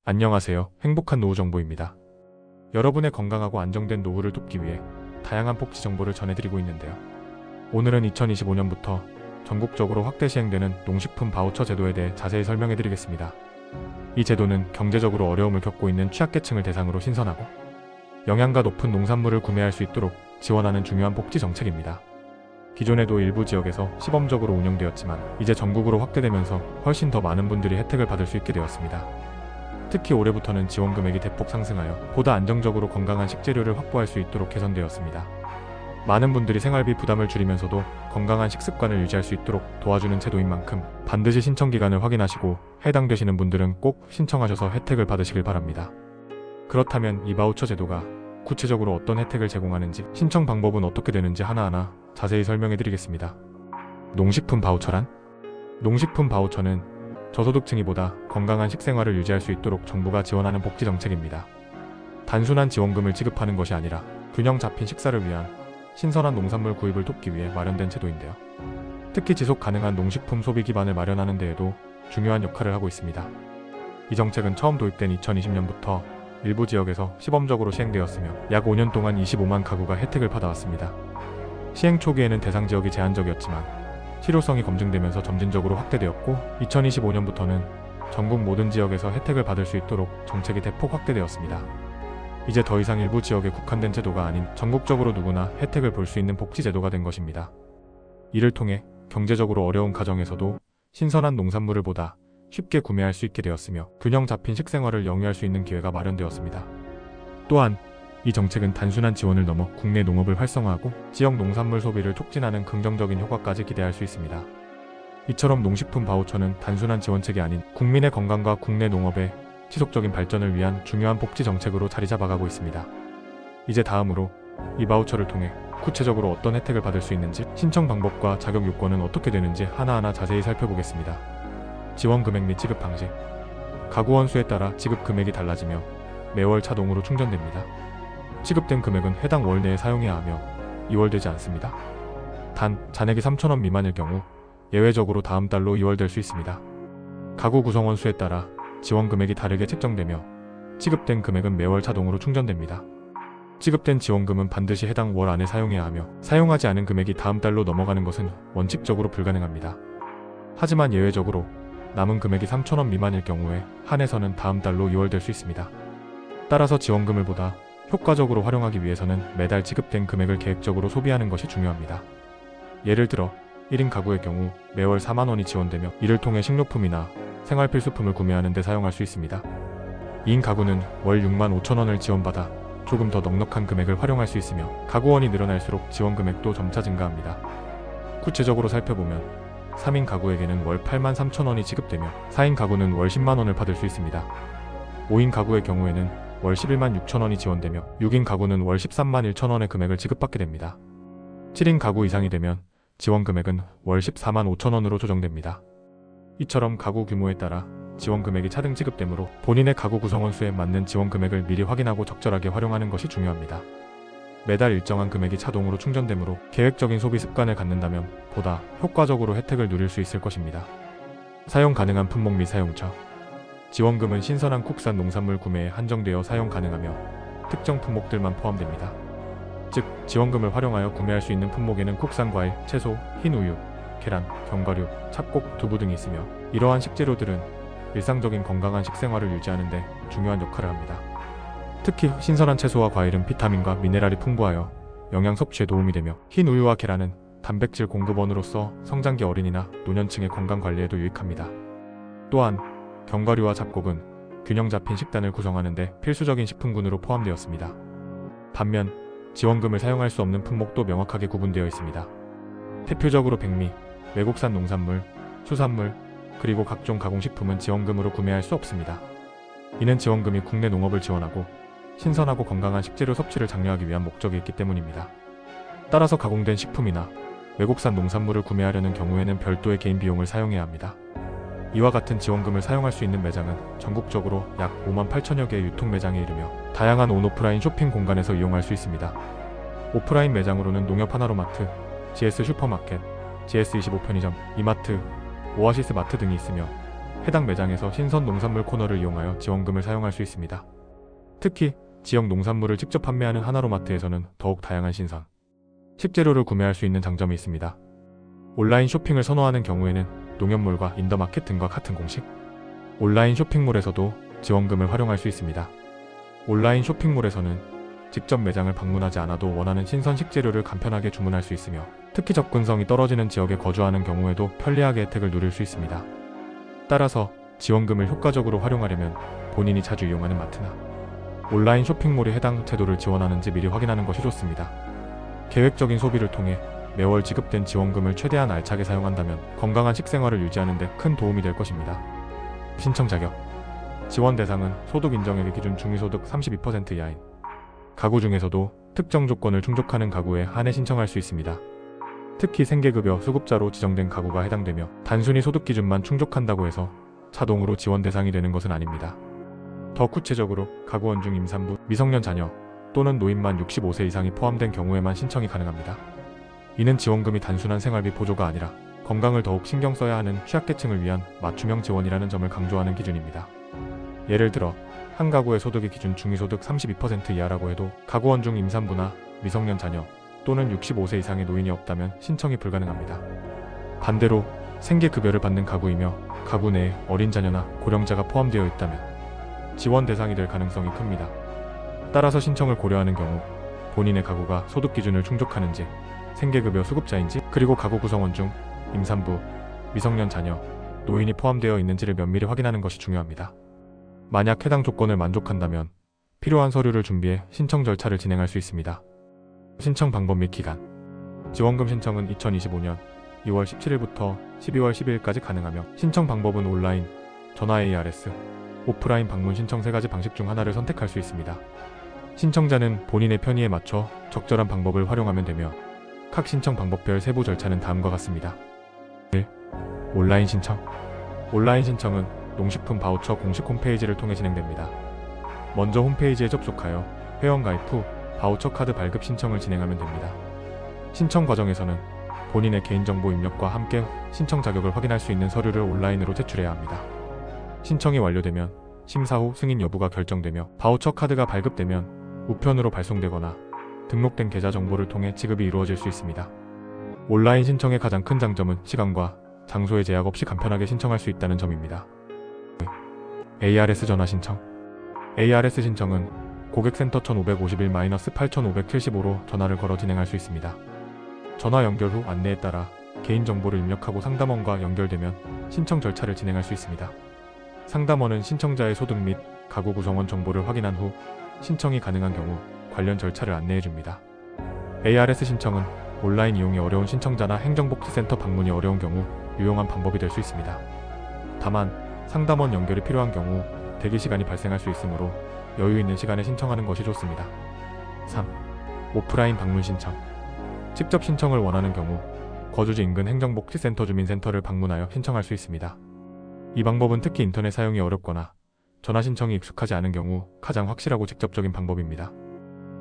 안녕하세요. 행복한 노후 정보입니다. 여러분의 건강하고 안정된 노후를 돕기 위해 다양한 복지 정보를 전해드리고 있는데요. 오늘은 2025년부터 전국적으로 확대 시행되는 농식품 바우처 제도에 대해 자세히 설명해드리겠습니다. 이 제도는 경제적으로 어려움을 겪고 있는 취약계층을 대상으로 신선하고 영양가 높은 농산물을 구매할 수 있도록 지원하는 중요한 복지 정책입니다. 기존에도 일부 지역에서 시범적으로 운영되었지만 이제 전국으로 확대되면서 훨씬 더 많은 분들이 혜택을 받을 수 있게 되었습니다. 특히 올해부터는 지원 금액이 대폭 상승하여 보다 안정적으로 건강한 식재료를 확보할 수 있도록 개선되었습니다. 많은 분들이 생활비 부담을 줄이면서도 건강한 식습관을 유지할 수 있도록 도와주는 제도인 만큼 반드시 신청 기간을 확인하시고 해당되시는 분들은 꼭 신청하셔서 혜택을 받으시길 바랍니다. 그렇다면 이 바우처 제도가 구체적으로 어떤 혜택을 제공하는지, 신청 방법은 어떻게 되는지 하나하나 자세히 설명해드리겠습니다. 농식품 바우처란? 농식품 바우처는 저소득층이보다 건강한 식생활을 유지할 수 있도록 정부가 지원하는 복지 정책입니다. 단순한 지원금을 지급하는 것이 아니라 균형 잡힌 식사를 위한 신선한 농산물 구입을 돕기 위해 마련된 제도인데요. 특히 지속 가능한 농식품 소비 기반을 마련하는 데에도 중요한 역할을 하고 있습니다. 이 정책은 처음 도입된 2020년부터 일부 지역에서 시범적으로 시행되었으며 약 5년 동안 25만 가구가 혜택을 받아왔습니다. 시행 초기에는 대상 지역이 제한적이었지만 실효성이 검증되면서 점진적으로 확대되었고 2025년부터는 전국 모든 지역에서 혜택을 받을 수 있도록 정책이 대폭 확대되었습니다. 이제 더 이상 일부 지역에 국한된 제도가 아닌 전국적으로 누구나 혜택을 볼 수 있는 복지 제도가 된 것입니다. 이를 통해 경제적으로 어려운 가정에서도 신선한 농산물을 보다 쉽게 구매할 수 있게 되었으며 균형 잡힌 식생활을 영위할 수 있는 기회가 마련되었습니다. 또한 이 정책은 단순한 지원을 넘어 국내 농업을 활성화하고 지역 농산물 소비를 촉진하는 긍정적인 효과까지 기대할 수 있습니다. 이처럼 농식품 바우처는 단순한 지원책이 아닌 국민의 건강과 국내 농업의 지속적인 발전을 위한 중요한 복지 정책으로 자리 잡아가고 있습니다. 이제 다음으로 이 바우처를 통해 구체적으로 어떤 혜택을 받을 수 있는지, 신청 방법과 자격 요건은 어떻게 되는지 하나하나 자세히 살펴보겠습니다. 지원 금액 및 지급 방식. 가구 원수에 따라 지급 금액이 달라지며 매월 자동으로 충전됩니다. 지급된 금액은 해당 월 내에 사용해야 하며 이월되지 않습니다. 단, 잔액이 3,000원 미만일 경우 예외적으로 다음 달로 이월될 수 있습니다. 가구 구성원 수에 따라 지원 금액이 다르게 책정되며 지급된 금액은 매월 자동으로 충전됩니다. 지급된 지원금은 반드시 해당 월 안에 사용해야 하며 사용하지 않은 금액이 다음 달로 넘어가는 것은 원칙적으로 불가능합니다. 하지만 예외적으로 남은 금액이 3,000원 미만일 경우에 한해서는 다음 달로 이월될 수 있습니다. 따라서 지원금을 보다 효과적으로 활용하기 위해서는 매달 지급된 금액을 계획적으로 소비하는 것이 중요합니다. 예를 들어 1인 가구의 경우 매월 4만원이 지원되며 이를 통해 식료품이나 생활필수품을 구매하는 데 사용할 수 있습니다. 2인 가구는 월 6만 5천원을 지원받아 조금 더 넉넉한 금액을 활용할 수 있으며 가구원이 늘어날수록 지원 금액도 점차 증가합니다. 구체적으로 살펴보면 3인 가구에게는 월 8만 3천원이 지급되며 4인 가구는 월 10만원을 받을 수 있습니다. 5인 가구의 경우에는 월 11만 6천원이 지원되며 6인 가구는 월 13만 1천원의 금액을 지급받게 됩니다. 7인 가구 이상이 되면 지원 금액은 월 14만 5천원으로 조정됩니다. 이처럼 가구 규모에 따라 지원 금액이 차등 지급되므로 본인의 가구 구성원 수에 맞는 지원 금액을 미리 확인하고 적절하게 활용하는 것이 중요합니다. 매달 일정한 금액이 자동으로 충전되므로 계획적인 소비 습관을 갖는다면 보다 효과적으로 혜택을 누릴 수 있을 것입니다. 사용 가능한 품목 및 사용처. 지원금은 신선한 국산 농산물 구매에 한정되어 사용 가능하며 특정 품목들만 포함됩니다. 즉, 지원금을 활용하여 구매할 수 있는 품목에는 국산 과일, 채소, 흰 우유, 계란, 견과류, 찹곡, 두부 등이 있으며 이러한 식재료들은 일상적인 건강한 식생활을 유지하는 데 중요한 역할을 합니다. 특히 신선한 채소와 과일은 비타민과 미네랄이 풍부하여 영양 섭취에 도움이 되며 흰 우유와 계란은 단백질 공급원으로서 성장기 어린이나 노년층의 건강 관리에도 유익합니다. 또한 견과류와 잡곡은 균형 잡힌 식단을 구성하는 데 필수적인 식품군으로 포함되었습니다. 반면 지원금을 사용할 수 없는 품목도 명확하게 구분되어 있습니다. 대표적으로 백미, 외국산 농산물, 수산물, 그리고 각종 가공식품은 지원금으로 구매할 수 없습니다. 이는 지원금이 국내 농업을 지원하고 신선하고 건강한 식재료 섭취를 장려하기 위한 목적이 있기 때문입니다. 따라서 가공된 식품이나 외국산 농산물을 구매하려는 경우에는 별도의 개인 비용을 사용해야 합니다. 이와 같은 지원금을 사용할 수 있는 매장은 전국적으로 약 5만 8천여 개의 유통 매장에 이르며 다양한 온오프라인 쇼핑 공간에서 이용할 수 있습니다. 오프라인 매장으로는 농협 하나로마트, GS 슈퍼마켓, GS25 편의점, 이마트, 오아시스 마트 등이 있으며 해당 매장에서 신선 농산물 코너를 이용하여 지원금을 사용할 수 있습니다. 특히 지역 농산물을 직접 판매하는 하나로마트에서는 더욱 다양한 신선, 식재료를 구매할 수 있는 장점이 있습니다. 온라인 쇼핑을 선호하는 경우에는 농협몰과 인더마켓 등과 같은 공식 온라인 쇼핑몰에서도 지원금을 활용할 수 있습니다. 온라인 쇼핑몰에서는 직접 매장을 방문하지 않아도 원하는 신선 식재료를 간편하게 주문할 수 있으며 특히 접근성이 떨어지는 지역에 거주하는 경우에도 편리하게 혜택을 누릴 수 있습니다. 따라서 지원금을 효과적으로 활용하려면 본인이 자주 이용하는 마트나 온라인 쇼핑몰이 해당 제도를 지원하는지 미리 확인하는 것이 좋습니다. 계획적인 소비를 통해 매월 지급된 지원금을 최대한 알차게 사용한다면 건강한 식생활을 유지하는 데 큰 도움이 될 것입니다. 신청 자격. 지원 대상은 소득 인정액의 기준 중위소득 32% 이하인 가구 중에서도 특정 조건을 충족하는 가구에 한해 신청할 수 있습니다. 특히 생계급여 수급자로 지정된 가구가 해당되며 단순히 소득 기준만 충족한다고 해서 자동으로 지원 대상이 되는 것은 아닙니다. 더 구체적으로 가구원 중 임산부, 미성년 자녀 또는 노인만 65세 이상이 포함된 경우에만 신청이 가능합니다. 이는 지원금이 단순한 생활비 보조가 아니라 건강을 더욱 신경 써야 하는 취약계층을 위한 맞춤형 지원이라는 점을 강조하는 기준입니다. 예를 들어 한 가구의 소득의 기준 중위소득 32% 이하라고 해도 가구원 중 임산부나 미성년 자녀 또는 65세 이상의 노인이 없다면 신청이 불가능합니다. 반대로 생계급여를 받는 가구이며 가구 내에 어린 자녀나 고령자가 포함되어 있다면 지원 대상이 될 가능성이 큽니다. 따라서 신청을 고려하는 경우 본인의 가구가 소득 기준을 충족하는지, 생계급여 수급자인지, 그리고 가구 구성원 중 임산부, 미성년 자녀, 노인이 포함되어 있는지를 면밀히 확인하는 것이 중요합니다. 만약 해당 조건을 만족한다면 필요한 서류를 준비해 신청 절차를 진행할 수 있습니다. 신청 방법 및 기간. 지원금 신청은 2025년 2월 17일부터 12월 12일까지 가능하며 신청 방법은 온라인, 전화 ARS, 오프라인 방문 신청 3가지 방식 중 하나를 선택할 수 있습니다. 신청자는 본인의 편의에 맞춰 적절한 방법을 활용하면 되며 각 신청 방법별 세부 절차는 다음과 같습니다. 1. 온라인 신청. 온라인 신청은 농식품 바우처 공식 홈페이지를 통해 진행됩니다. 먼저 홈페이지에 접속하여 회원가입 후 바우처 카드 발급 신청을 진행하면 됩니다. 신청 과정에서는 본인의 개인정보 입력과 함께 신청 자격을 확인할 수 있는 서류를 온라인으로 제출해야 합니다. 신청이 완료되면 심사 후 승인 여부가 결정되며 바우처 카드가 발급되면 우편으로 발송되거나 등록된 계좌 정보를 통해 지급이 이루어질 수 있습니다. 온라인 신청의 가장 큰 장점은 시간과 장소의 제약 없이 간편하게 신청할 수 있다는 점입니다. ARS 전화 신청. ARS 신청은 고객센터 1551-8575로 전화를 걸어 진행할 수 있습니다. 전화 연결 후 안내에 따라 개인정보를 입력하고 상담원과 연결되면 신청 절차를 진행할 수 있습니다. 상담원은 신청자의 소득 및 가구 구성원 정보를 확인한 후 신청이 가능한 경우 관련 절차를 안내해줍니다. ARS 신청은 온라인 이용이 어려운 신청자나 행정복지센터 방문이 어려운 경우 유용한 방법이 될 수 있습니다. 다만 상담원 연결이 필요한 경우 대기 시간이 발생할 수 있으므로 여유 있는 시간에 신청하는 것이 좋습니다. 3. 오프라인 방문 신청. 직접 신청을 원하는 경우 거주지 인근 행정복지센터 주민센터를 방문하여 신청할 수 있습니다. 이 방법은 특히 인터넷 사용이 어렵거나 전화 신청이 익숙하지 않은 경우 가장 확실하고 직접적인 방법입니다.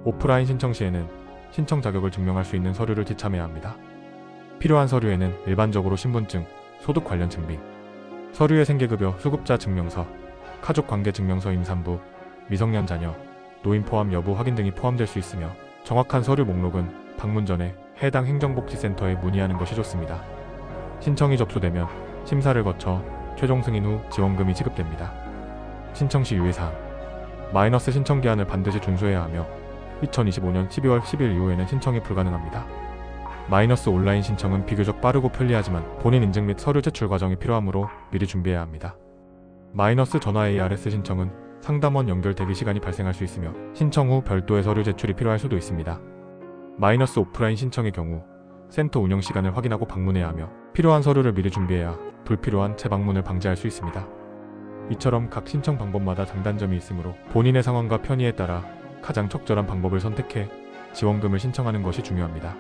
오프라인 신청 시에는 신청 자격을 증명할 수 있는 서류를 지참해야 합니다. 필요한 서류에는 일반적으로 신분증, 소득 관련 증빙, 서류의 생계급여 수급자 증명서, 가족관계증명서 임산부, 미성년 자녀, 노인 포함 여부 확인 등이 포함될 수 있으며 정확한 서류 목록은 방문 전에 해당 행정복지센터에 문의하는 것이 좋습니다. 신청이 접수되면 심사를 거쳐 최종 승인 후 지원금이 지급됩니다. 신청 시 유의사항. 마이너스 신청 기한을 반드시 준수해야 하며 2025년 12월 10일 이후에는 신청이 불가능합니다. 마이너스 온라인 신청은 비교적 빠르고 편리하지만 본인 인증 및 서류 제출 과정이 필요하므로 미리 준비해야 합니다. 마이너스 전화 ARS 신청은 상담원 연결 대기 시간이 발생할 수 있으며 신청 후 별도의 서류 제출이 필요할 수도 있습니다. 마이너스 오프라인 신청의 경우 센터 운영 시간을 확인하고 방문해야 하며 필요한 서류를 미리 준비해야 불필요한 재방문을 방지할 수 있습니다. 이처럼 각 신청 방법마다 장단점이 있으므로 본인의 상황과 편의에 따라 가장 적절한 방법을 선택해 지원금을 신청하는 것이 중요합니다.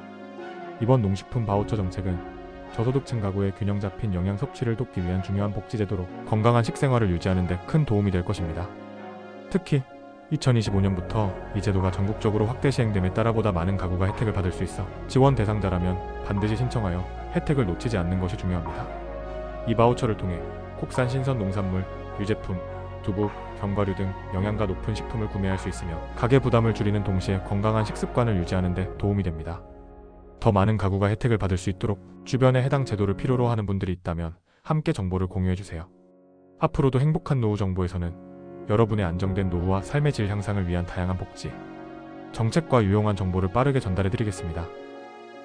이번 농식품 바우처 정책은 저소득층 가구의 균형 잡힌 영양 섭취를 돕기 위한 중요한 복지제도로 건강한 식생활을 유지하는 데 큰 도움이 될 것입니다. 특히 2025년부터 이 제도가 전국적으로 확대 시행됨에 따라 보다 많은 가구가 혜택을 받을 수 있어 지원 대상자라면 반드시 신청하여 혜택을 놓치지 않는 것이 중요합니다. 이 바우처를 통해 국산 신선 농산물, 유제품, 두부, 견과류 등 영양가 높은 식품을 구매할 수 있으며 가계 부담을 줄이는 동시에 건강한 식습관을 유지하는 데 도움이 됩니다. 더 많은 가구가 혜택을 받을 수 있도록 주변에 해당 제도를 필요로 하는 분들이 있다면 함께 정보를 공유해주세요. 앞으로도 행복한 노후 정보에서는 여러분의 안정된 노후와 삶의 질 향상을 위한 다양한 복지, 정책과 유용한 정보를 빠르게 전달해드리겠습니다.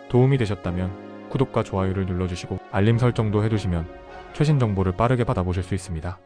도움이 되셨다면 구독과 좋아요를 눌러주시고 알림 설정도 해두시면 최신 정보를 빠르게 받아보실 수 있습니다.